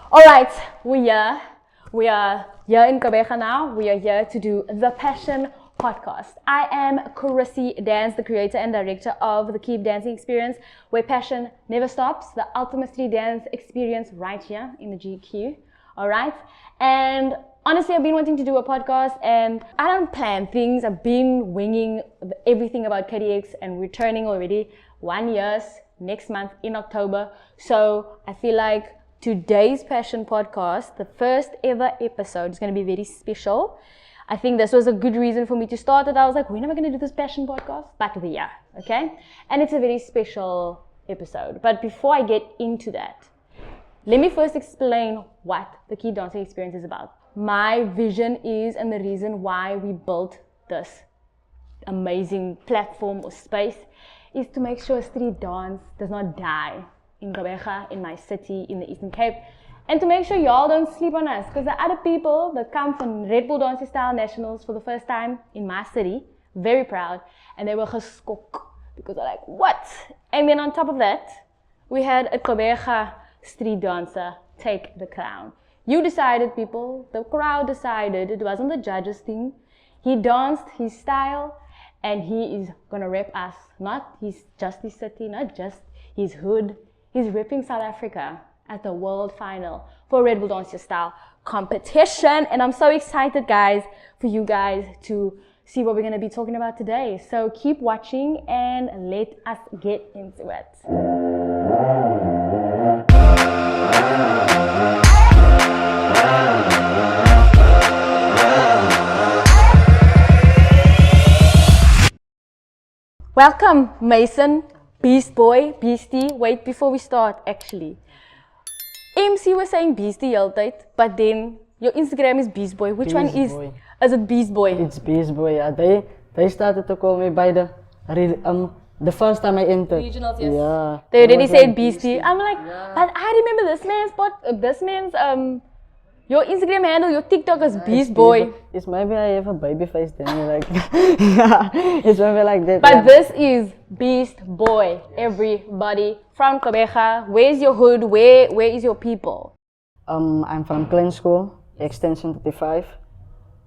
Alright, we are here in Gqeberha now. We are here to do the Passion Podcast. I am Chrissy Dance, the creator and director of the Keep Dancing Experience, where passion never stops, the ultimate street dance experience right here in the GQ. Alright, and honestly, I've been wanting to do a podcast and I don't plan things. I've been winging everything about KDX and we're turning already 1 year next month in October. So I feel like today's Passion Podcast, the first ever episode, is going to be very special. I think this was a good reason for me to start it. I was like, when am I going to do this Passion Podcast? Back of the year, okay? And it's a very special episode. But before I get into that, let me first explain what the Keep Dancing Experience is about. My vision is, and the reason why we built this amazing platform or space, is to make sure street dance does not die in Gqeberha, in my city, in the Eastern Cape, and to make sure y'all don't sleep on us, because the other people that come from Red Bull Dance Style Nationals for the first time in my city, very proud, and they were geskok, because they're like, what? And then on top of that, we had a Gqeberha street dancer take the crown. You decided, people, the crowd decided, it wasn't the judges' thing. He danced his style, and he is gonna rep us, not just his city, not just his hood. He's repping South Africa at the world final for Red Bull Dance Style competition. And I'm so excited, guys, for you guys to see what we're going to be talking about today. So keep watching and let us get into it. Welcome, Mason. Beast Boy, Beastie. Wait, before we start, actually. MC was saying Beastie all the time, but then your Instagram is Beast Boy. Which one is? Is it Beast Boy? It's Beast Boy. Yeah, they started to call me by the first time I entered. Regionals, yes. Yeah. They already said Beastie. I'm like, yeah. But I remember this man's your Instagram handle, your TikTok is Beast Boy. It's maybe I have a baby face then, like, yeah, it's maybe like that. But yeah. This is Beast Boy, everybody from Gqeberha. Where's your hood? Where is your people? I'm from Klein School, Extension 35.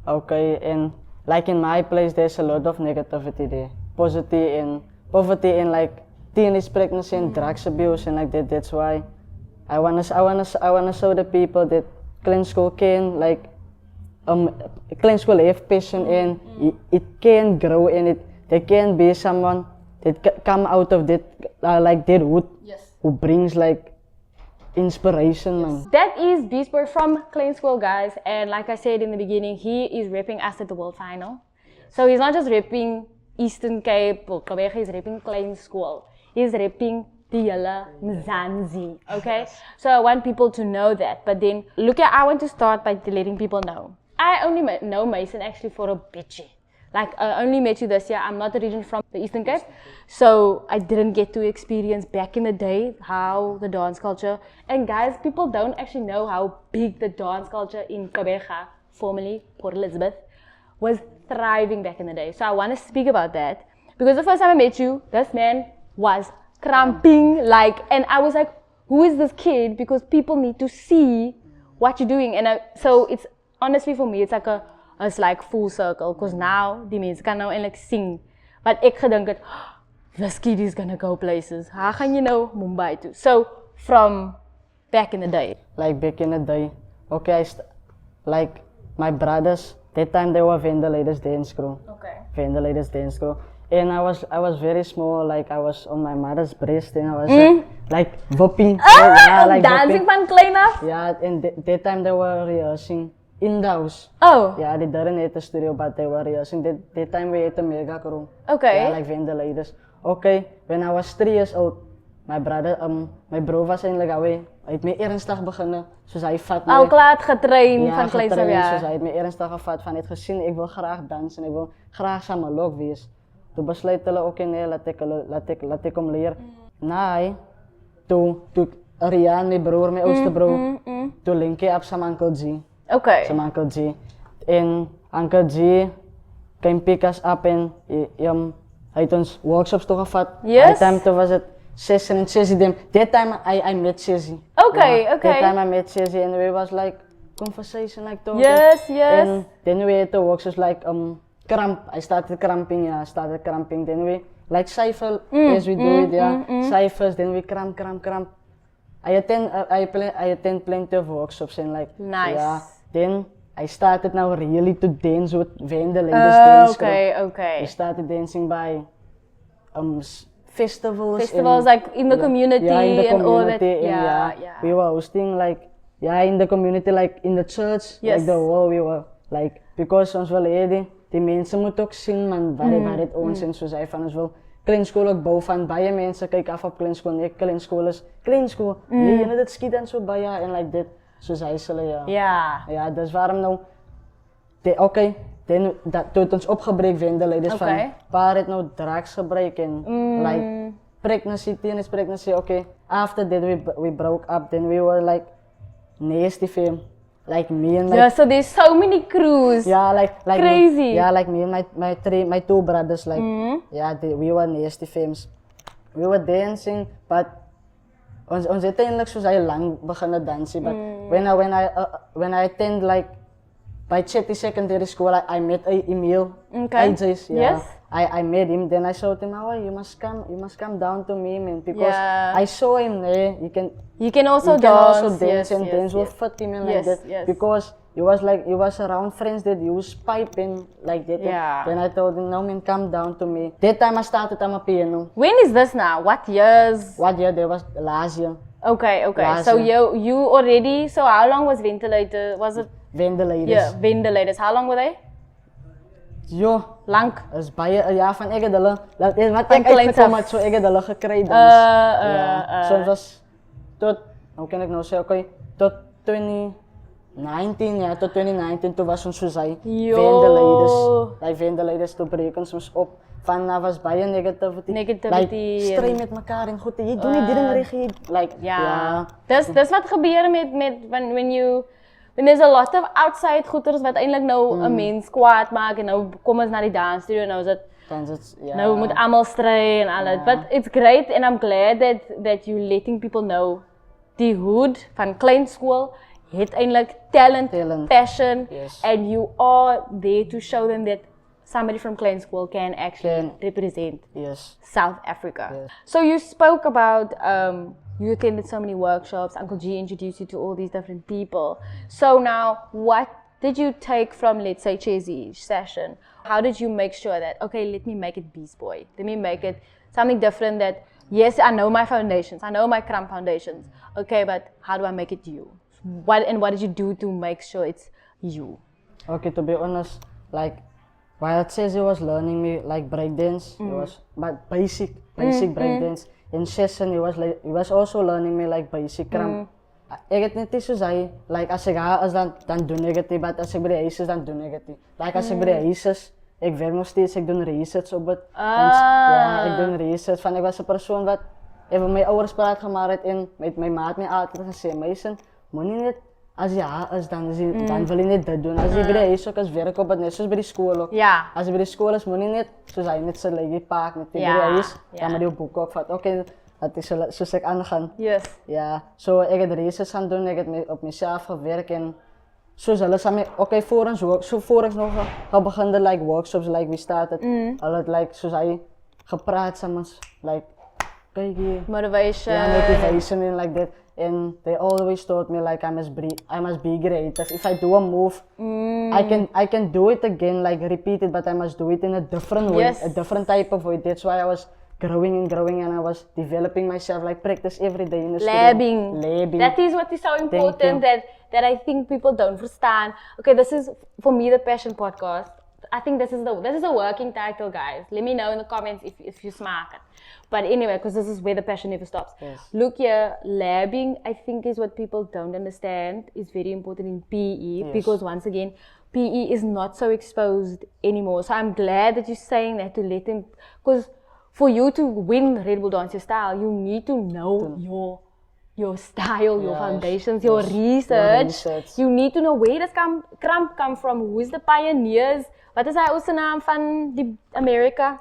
Okay, and like in my place, there's a lot of negativity there. Poverty and like teenage pregnancy and drugs abuse and like that. That's why I wanna show the people that Klein School can Klein School have passion and it can grow and there can be someone that come out of that like that hood, yes, who brings like inspiration. Yes. That is Beast Boy from Klein School, guys, and like I said in the beginning, he is repping us at the world final. So he's not just repping Eastern Cape or Gqeberha, he's repping Klein School. He's repping Diala Mzansi, okay? So I want people to know that. But then, look at, I want to start by letting people know. I only know Mason actually for a bitchy. Like, I only met you this year. I'm not originally from the Eastern Cape. So I didn't get to experience back in the day how the dance culture, and guys, people don't actually know how big the dance culture in Gqeberha, formerly Port Elizabeth, was thriving back in the day. So I want to speak about that. Because the first time I met you, this man was cramping, like, and I was like, who is this kid? Because people need to see what you're doing. And so it's honestly for me, it's like full circle, because now the mensen kan nou eindelijk sing. But ek gedink het, this kid is gonna go places. How gaan you know Mumbai too? So from back in the day. Like back in the day, okay, like my brothers, that time they were ventilators dance crew. Okay. Ventilators dance crew. And I was very small, like I was on my mother's breast and I was like whooping. Yeah, like dancing van klein af? Yeah, and that time they were rehearsing in the house. Oh. Yeah, they didn't have a studio, but they were rehearsing. That time we had a mega crew. Okay. Yeah, like ventilators. Okay, when I was 3 years old, my bro was eindelijk alweer. Hij heeft me ernstig begonnen, zoals hij vat me. Al klaar getraind ja, van kleins af, ja. Zoals hij het me ernstig gevat van het gezien, ik wil graag dansen, ik wil graag samen lok wees. Toen besluit hulle ook nee, laat ik hem leren. Nee, toen Rian, mijn broer, mijn oudste broer, toen link ik op zijn Uncle G. Okay. Zijn Uncle G. En Uncle G kwam pick us up en hij heeft ons workshops toegevat. Yes. Toen was het Session and Sesi them. That time I met Sesi. Okay, yeah, okay. That time I met Sesi and we was like conversation like talking. Yes. And then we had to work so like cramp. I started cramping. Then we like cipher as we do it. Ciphers. Then we cramp. I attend plenty of workshops and like nice. Yeah. Then I started now really to dance with the latest dance. Okay. I started dancing by festivals like in the community in the and all that. community, and we were hosting like in the community, like in the church, like the whole we were like, because ons wil hê die mense moet ook sien man waar dit ons en soos hy van ons wil klein skool ook bou van baie mense kyk af op klein skool. Nee, klein skool is klein skool. Nee, jy dit skiet dan so baie en like dit soos hy sê ja, dis waarom nou dan tot ons opgebreek wendeleiders van paar het nou drugs gebruik en like pregnancy, teenage pregnancy. After that we broke up, then we were like nasty fame, like me and my so there's so many crews. like crazy. Me, like me and my two brothers, like we were nasty fames. We were dancing, but ons het eintlik soos hy lang begin dansie, but when I attend like by Chetty Secondary School, I met Emil. Yes. I met him. Then I showed him, "Oh, you must come down to me, man." Because I saw him there. You can also dance. Dance with fit him and like that. Yes. Because he was around friends that use pipe and like that. Yeah. Then I told him, "No, man, come down to me." That time I started on my piano. When is this now? What years? What year? That was last year. Okay. So you already. So how long was ventilator? Was it? Ventilators. Yeah, ventilators. How long were they? Jo, lang. Is baie van ek het hulle wat ek uitgekom het, so ek het hulle gekry dan. So het was tot hoe kan ek nou sê, tot 2019, tot 2019 toe was ons soos hy ventilators toe breek ons op. Van was baie negativity. Like stry met mekaar en goed, jy doen nie die ding reg nie. Like Dis wat gebeur met when there's a lot of outside goeders wat eintlik nou 'n mens kwaad maak en nou kom ons na die dance studio nou is dit nou moet almal stry en al dit. But it's great and I'm glad that you letting people know die hood van klein skool het eintlik talent, passion and you are there to show them that somebody from klein school can actually represent South Africa. So you spoke about you attended so many workshops. Uncle G introduced you to all these different people. So now, what did you take from, let's say, Chesy's session? How did you make sure that, let me make it Beast Boy. Let me make it something different that, yes, I know my foundations. I know my cramp foundations. Okay, but how do I make it you? What did you do to make sure it's you? Okay, to be honest, like, while Chesy was learning me, like, breakdance, it was but basic breakdance. In session, he was also learning me like basic cramp. Ek het net soos hy, like as ek is dan doen ek dit, but as ek by die huis is dan doen ek dit. Like as ek by die huis is, ek werk nog steeds, ek doen research op dit. Ek doen research van ek was 'n persoon wat even my ouers praat gemaak het en met my maat my altyd gesê, "Meisen, moenie net as jy is dan wil jy net dit doen. As jy by die huis ook as werk op dit net soos by die skool ook. As jy by die skool is, moenie net soos hy net sy lege pak net by die huis, dan moet jy jou boek ook vat. Dat is soos ek aangaan. So ek het research gaan doen, ek het op myself gewerk en soos hulle sê my, voor ons nog gaan begin like workshops like we started. Hulle het like soos hy gepraat saam ons like kyk motivation and like that. And they always told me like I must be creative. If I do a move, I can do it again, like repeat it, but I must do it in a different way, a different type of way. That's why I was growing and I was developing myself, like practice every day in the Labbing. Labbing. That is what is so important that I think people don't understand. Okay, this is for me the Passion Podcast. I think this is the working title, guys. Let me know in the comments if you smack it. But anyway, because this is where the passion never stops. Look here, labbing, I think is what people don't understand is very important in PE because once again, PE is not so exposed anymore. So I'm glad that you're saying that to let them, because for you to win Red Bull Dance Your Style, you need to know your style, your foundations, your research. You need to know where does cramp come from, who is the pioneers. Wat is hy ouste naam van die Amerika?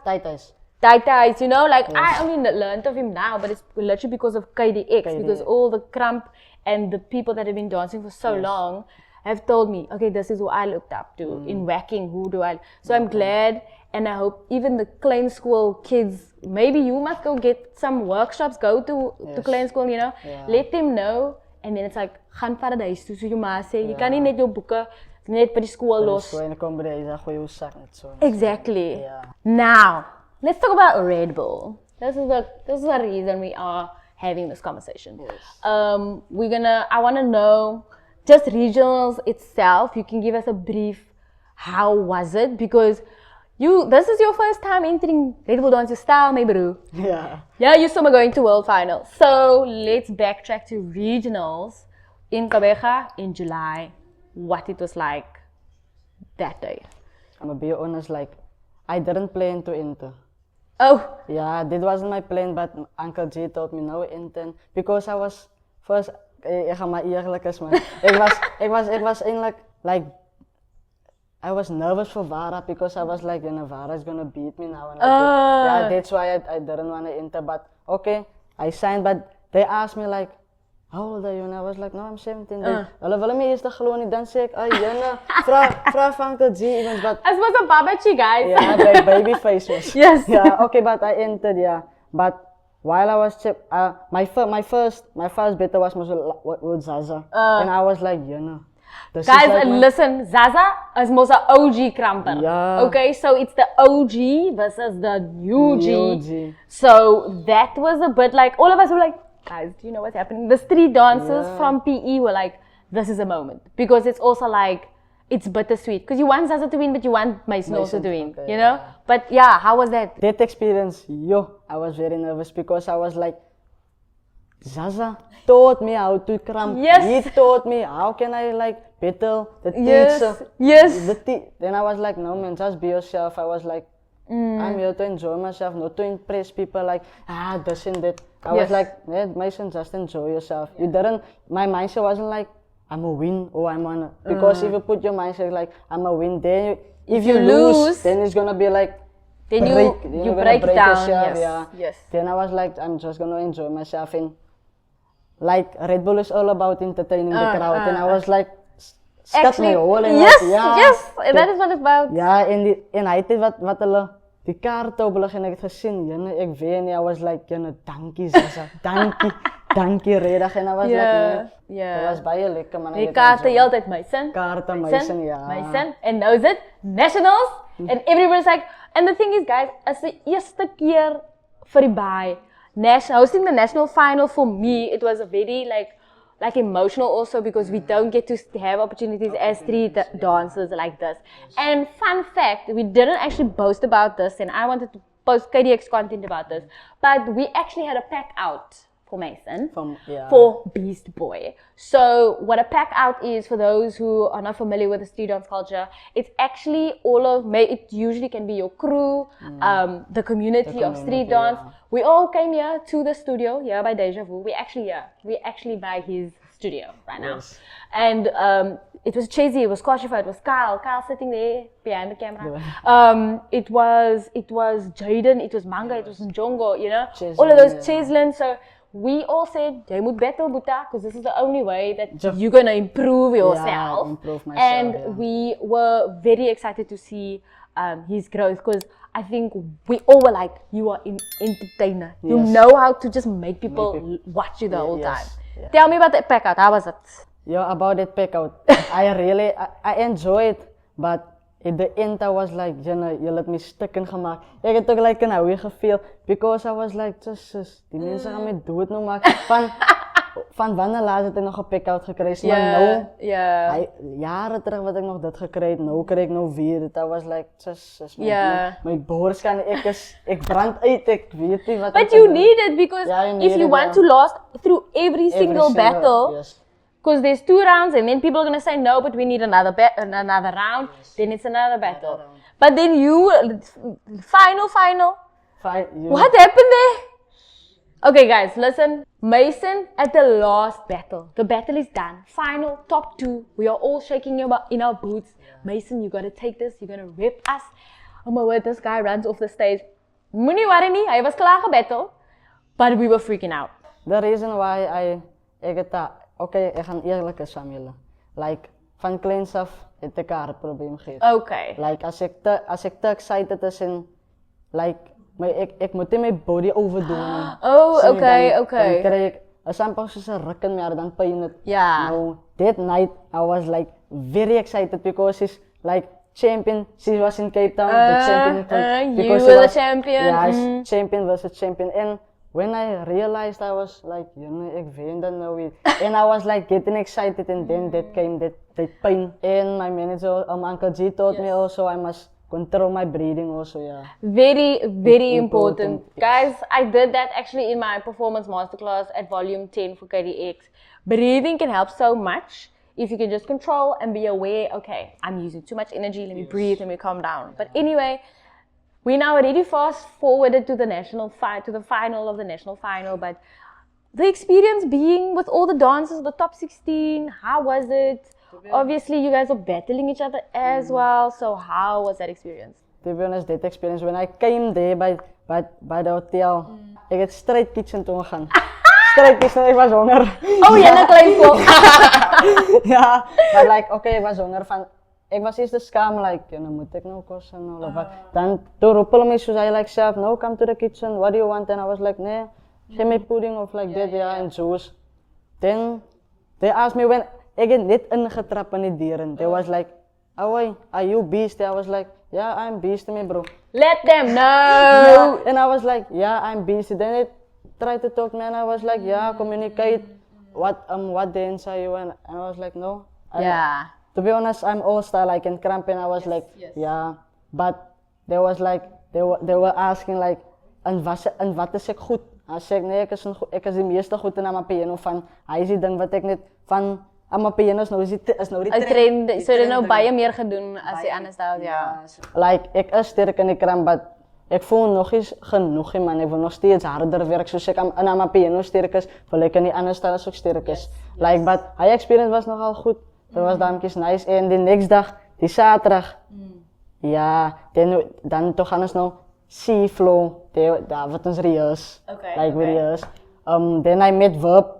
Ties, you know, like I only learned of him now, but it's literally because of KDX, because all the Krump and the people that have been dancing for so long have told me, okay, this is who I looked up to in whacking. Who do I? So I'm glad, and I hope even the Klein School kids, maybe you must go get some workshops, go to Klein School, you know, let them know, and then it's like, gaan vat dit huis toe, so jy maar sê, jy kan nie net jou boeke net by die skool los. En kom by die huis, gooi jou sak net so. Exactly. Now, let's talk about Red Bull. This is the reason we are having this conversation. I want to know just regionals itself. You can give us a brief. How was it? Because this is your first time entering Red Bull Dance Style, maybe. Yeah. Yeah, you're still going to World Finals. So let's backtrack to regionals in Gqeberha in July. What it was like that day. I'm gonna be honest, like I didn't plan to enter. Oh. Yeah, that wasn't my plan, but Uncle G told me no enter because I was first. Ik ga maar eerlijk is man. Ik was eigenlijk like I was nervous for Vara because I was like, Vara is gonna beat me now. And yeah, that's why I didn't want to enter. But okay, I signed. But they asked me like, how old are you? And I was like, no, I'm 17. Hulle wil my eerst gewoon niet. Dan zei ik, vraag van Uncle G. But it was a babachi, guys. Yeah, like baby faces. Yes. Yeah. Okay, but I entered. Yeah, but. While I was my first battle was with Zaza, and I was like, guys, like listen, Zaza is most an OG Krumper. Yeah. Okay, so it's the OG versus the new G. So that was a bit like, all of us were like, guys, do you know what's happening? The street dancers from PE were like, this is a moment, because it's also like, it's bittersweet because you want Zaza to win, but you want Mason also to win, you know? Yeah. But yeah, how was that? That experience, I was very nervous because I was like, Zaza taught me how to Krump. Yes. He taught me how can I like battle the teacher. Yes. Then I was like, no man, just be yourself. I was like, I'm here to enjoy myself, not to impress people like, this and that. I was like, Mason, just enjoy yourself. My mindset wasn't like, I'm a win or I'm on because if you put your mindset like I'm a win, then if you lose, then it's gonna be like then you break down. Yourself, Yes. Then I was like, I'm just gonna enjoy myself, and like Red Bull is all about entertaining the crowd, and I was like, actually, yes, that is what it's about. Ja, en hy het wat hulle die kaarte op hulle en ek het gesien, ek weet nie, I was like, dankie Zaza, dankie Redig, en I was like, dat was baie lekker man. Die kaarte heel tyd Mason. Kaarte Mason, ja. Mason, and knows it, nationals, and everybody's like, and the thing is guys, as die eerste keer vir die baie, hosting the national final for me, it was a very like emotional also because we don't get to have opportunities as street dancers like this. And fun fact, we didn't actually boast about this, and I wanted to post KDX content about this, but we actually had a pack out for Mason, for Beast Boy. So what a pack out is, for those who are not familiar with the street dance culture, it's actually it usually can be your crew, the community of street dance. Yeah. We all came here to the studio here by Deja Vu. We actually by his studio right now. Yes. And it was Chasey, it was Koshifa, it was Kyle sitting there behind the camera. It was Jaden, it was Manga, it was Njongo, all of those Cheslin. So we all said, jy moet battle Buta, because this is the only way that you're going to improve yourself. Yeah, improve myself, and we were very excited to see his growth, because I think we all were like, you are an entertainer. Yes. You know how to just make people watch you the whole time. Yeah. Tell me about that pack out, how was it? Yeah, about that pack out, I enjoyed it, but at the end I was like, jy het my stukken gemaakt. Ek het ook like nou weer gefeel, because I was like, Jesus, die mense gaan my dood nou maak. Van wanneer laat het ek nog 'n pack-out gekry? Maar nou, jare terug wat ek nog dit gekry het, nou kry ek nou weer dit. I was like, Jesus, my bors kan, ek brand uit, ek weet nie wat. But you need it, because if you want to last through every single battle, because there's 2 rounds and then people are going to say no, but we need another round, then it's another battle. But then final. What happened there? Okay guys, listen, Mason at the last battle. The battle is done. Final, top 2. We are all shaking in our boots. Mason, you got to take this. You're going to rip us. Oh my word, this guy runs off the stage. Moenie worry nie, hy was klaar gebattle, but we were freaking out. The reason why ek het okay, ek gaan eerlik is van julle. Like, van kleins af het ek 'n hartprobleem gehad. Okay. Like, as ek te excited is en, like, ek moet nie my body overdoen. Oh, So, okay, dan okay. kry ek, as amper soos 'n ruk in my hart, dan pyn het. Ja. Nou, that night, I was like, very excited because she's like, champion, she was in Cape Town, the champion. You were the champion. Yeah, champion versus champion. And when I realized, I was like, ek weet dan nou weer. And I was like getting excited, and then that came that pain. And my manager, Uncle G, taught me also I must control my breathing also, yeah. Very, very important. Yes. Guys, I did that actually in my performance masterclass at volume 10 for KDX. Breathing can help so much if you can just control and be aware, okay, I'm using too much energy, let me breathe, let me calm down. But anyway, we now already fast forwarded to the to the final of the national final, but the experience being with all the dancers, the top 16, how was it? Obviously, you guys are battling each other as well, so how was that experience? To be honest, that experience, when I came there by the hotel, ek het straight kitchen toe gegaan. Straight kitchen, ek was honger. Oh, jy na klein skool. Ja, but like, okay, ek was honger van, ek was eerst skaam, like, nou moet ek nou kos en al, but dan, toe roep hulle my soos hy like self, no, come to the kitchen, what do you want? And I was like, nee, geef my pudding of like that, and juice. Then, they asked me when, ek het net ingetrap in die deuren, they was like, oh, are you beast? I was like, yeah, I'm beast, me bro. Let them know. Yeah, and I was like, yeah, I'm beast. Then they tried to talk, man, I was like, yeah, communicate, what dance are you? And I was like, no. To be honest, I'm all style, I can cramp, and I was like, yeah, but they was like, they were asking like, en wat is ek goed? As ek nee, ek is die meeste goed in my piano van, hy is die ding wat ek net van, my piano is nou die trend. So jy nou baie meer gedoen as die ander styles, ja. Like, ek is sterk in die cramp, but ek voel nog eens genoeg, man. Ek wil nog steeds harder werk, soos ek in my piano sterk is, wil ek in die ander styles ook sterk is. Like, but hy experience was nogal goed. Dat was daamkies nice. En die next dag, die Saterdag, ja, dan toch gaan ons nou C-flow, daar wat ons rehearse. Like, we rehearse. Then I met Verb.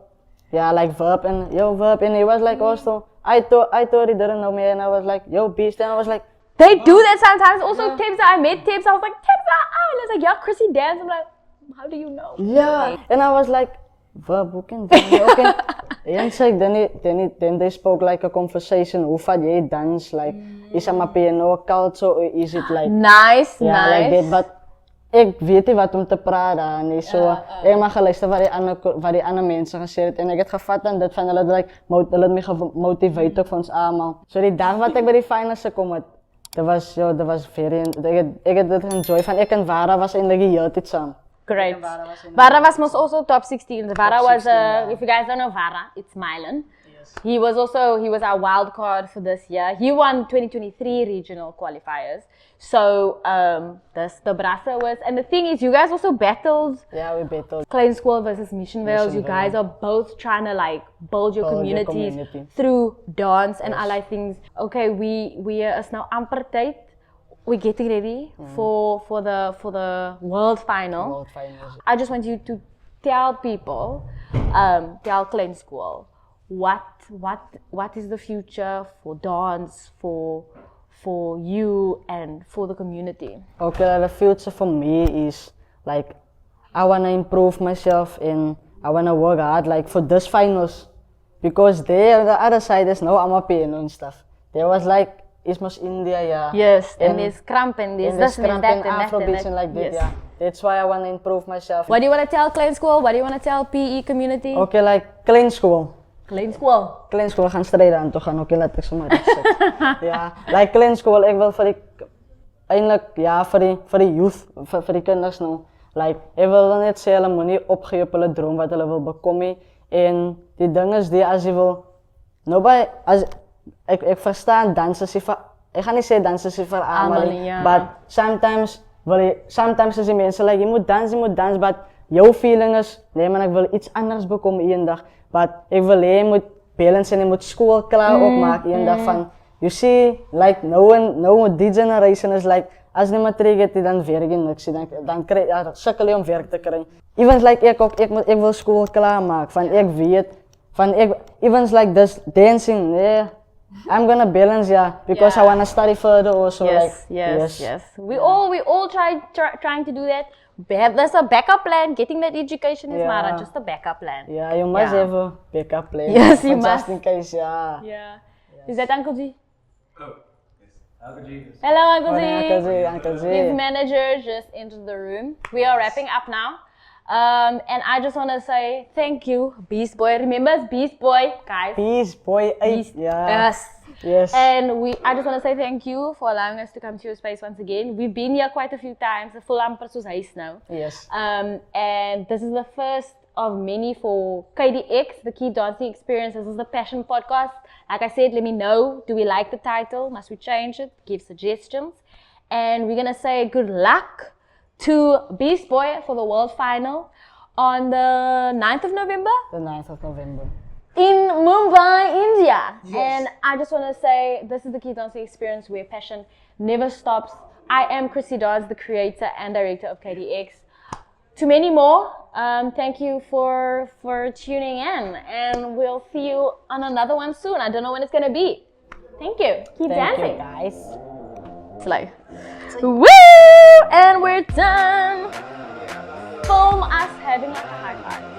Yeah, like Verb, and yo, Verb, and he was like also, I thought he didn't know me, and I was like, yo, beast, and I was like, they do that sometimes. Also, Tebza, I met Tebza, I was like, Tebza, and it's like, yeah, Chrissy dance. I'm like, how do you know? Yeah, and I was like, Verb, hoe kan jy? Okay. And so then they spoke like a conversation, hoe vat jy dance, like, is my piano culture, or is it like, nice, yeah, nice. like that, but ek weet nie wat om te praat daar nie, so ek mag geluister wat die ander mense gesê het, en ek het gevat aan dit van hulle like, hulle het my gemotiveerd ook vir ons almal. So die dag wat ek by die finals gekom het, dit was very, ek het dit enjoy van, ek en Vara was eintlik die hele tyd saam. Great. Vara was also top 16. Vara was, if you guys don't know Vara, it's Mylan. Yes. He was our wild card for this year. He won 2023 regional qualifiers. So, the Brasa was, and the thing is, you guys also battled. Yeah, we battled. Klein School versus Mission Vale. You guys are both trying to like build your communities through dance and all things. Okay, we are now amper tyd. We're getting ready for the world final. I just want you to tell people, tell Klein School, what is the future for dance, for you and for the community? Okay, the future for me is like, I want to improve myself and I want to work hard like for this finals, because there on the other side there's no piano and stuff. There was like, it's most India, yeah. Yes, and there's cramp and there's this and that and Afrobeats and like that, yeah. That's why I want to improve myself. What do you want to tell Klein School? What do you want to tell PE community? Okay, like Klein School. Klein School? Klein School gaan strijden aan toe gaan, laat ek sommer dit ja, like Klein School, ek wil vir die, eindelijk, ja, vir die youth, vir die kinders nou. Like, ek wil net sê, hulle moet nie opgee op hulle droom wat hulle wil bekom nie. En die ding is die, as jy wil, nou by, as ek verstaan dansen is vir, ek gaan nie sê dansen is vir almal nie, but sometimes is die mense like, jy moet dans, but jou feeling is, nee man, ek wil iets anders bekom eendag, but ek wil jy moet balance en jy moet school klaar opmaak eendag van, you see, like, nou die generation is like, als niet matriek dan werk je niks. Dan sukkel je om werk te krijgen. Even like ik wil school klaarmaken. Van ik weet, even like this dancing, yeah. I'm gonna balance, yeah, because I wanna study further also. Yes. We all trying to do that. There's a backup plan. Getting that education is not just a backup plan. Yeah, you must have a backup plan. Yes, you must. Just in case, yeah. Is that Uncle G? Oh, yes. Uncle G. Hello, Uncle G. Morning, Uncle G. His manager just entered the room. We are wrapping up now. And I just want to say thank you, Beast Boy. Remember, it's Beast Boy, guys. Beast Boy 8, Beast. yeah. Yes. And I just want to say thank you for allowing us to come to your space once again. We've been here quite a few times. The full amper soos huis now. Yes. And this is the first of many for KDX, the Keep Dancing Experience. This is the Passion Podcast. Like I said, let me know. Do we like the title? Must we change it? Give suggestions. And we're gonna say good luck to Beast Boy for the World Final on the 9th of November. The 9th of November. In Mumbai, India. Yes. And I just want to say this is the Keep Dancing Experience where passion never stops. I am Chrissy Dodds, the creator and director of KDX. To many more, thank you for tuning in, and we'll see you on another one soon. I don't know when it's going to be. Thank you. Keep dancing. Thank you, guys. Slow. Woo! And we're done. Film us having like a high five.